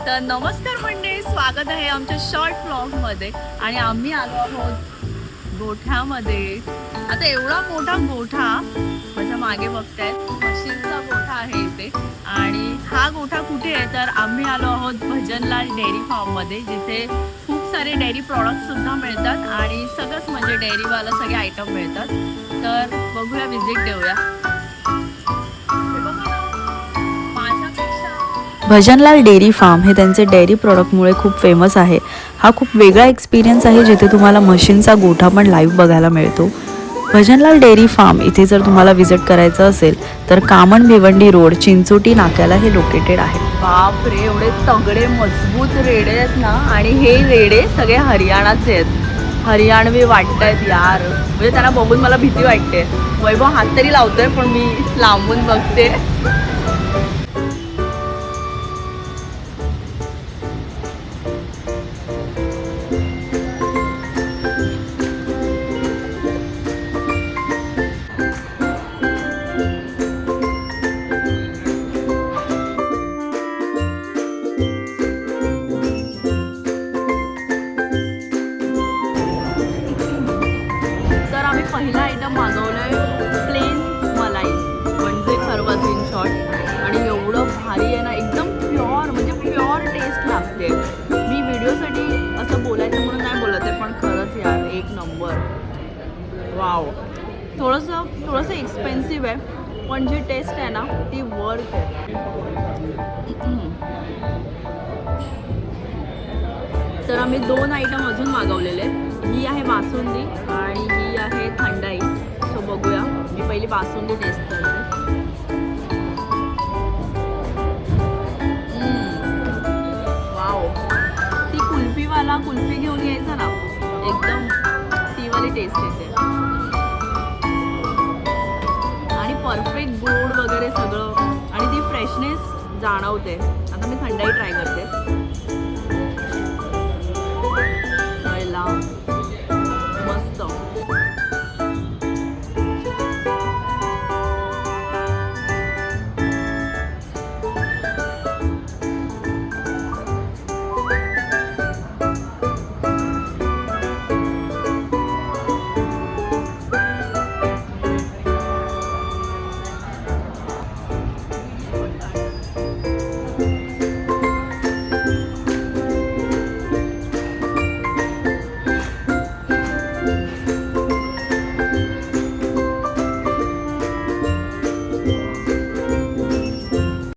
तर नमस्कार मंडळी, स्वागत आहे आमच्या शॉर्ट व्लॉगमध्ये. आणि आम्ही आलो आहोत गोठ्यामध्ये. आता एवढा मोठा गोठा माझ्या मागे बघतायत, म्हशींचा गोठा आहे इथे. आणि हा गोठा कुठे आहे तर आम्ही आलो आहोत भजनलाल डेअरी फार्ममध्ये, जिथे खूप सारे डेअरी प्रॉडक्ट सुद्धा मिळतात आणि सगळंच म्हणजे डेअरीवाला सगळे आयटम मिळतात. तर बघूया, विजिट देऊया. भजनलाल डेअरी फार्म हे त्यांचे डेअरी प्रॉडक्टमुळे खूप फेमस आहे. हा खूप वेगळा एक्सपिरियन्स आहे, जिथे तुम्हाला म्हशींचा गोठा पण लाईव्ह बघायला मिळतो. भजनलाल डेअरी फार्म इथे जर तुम्हाला व्हिजिट करायचं असेल तर कामन भिवंडी रोड चिंचोटी नाक्याला हे लोकेटेड आहे. बापरे, एवढे तगडे मजबूत रेडे आहेत ना. आणि हे रेडे सगळे हरियाणाचे आहेत. हरियाणवी वाटतायत यार, म्हणजे त्यांना बघून मला भीती वाटते. वैभव हात तरी लावतोय पण मी लांबून बघते. पहिला आयटम मागवलाय प्लेन मलाई, म्हणजे खरवस इन शॉर्ट. आणि एवढं भारी आहे ना, एकदम प्युअर, म्हणजे प्युअर टेस्ट लागते. मी व्हिडिओसाठी असं बोलायचं म्हणून नाही बोलत आहे, पण खरंच यार एक नंबर. वाव. थोडंसं एक्सपेन्सिव्ह आहे, पण जी टेस्ट आहे ना ती वर्थ आहे. तर आम्ही 2 आयटम अजून मागवलेले. ही आहे बासुंदी आणि ही आहे थंडाई. सो बघूया, मी पहिली बासुंदी टेस्ट करते. वाव. ती कुल्फीवाला कुल्फी घेऊन यायचा ना, एकदम तीवाली टेस्ट येते. आणि परफेक्ट गोड वगैरे सगळं, आणि ती फ्रेशनेस जाणवते. आता मी थंडाई ट्राय करते.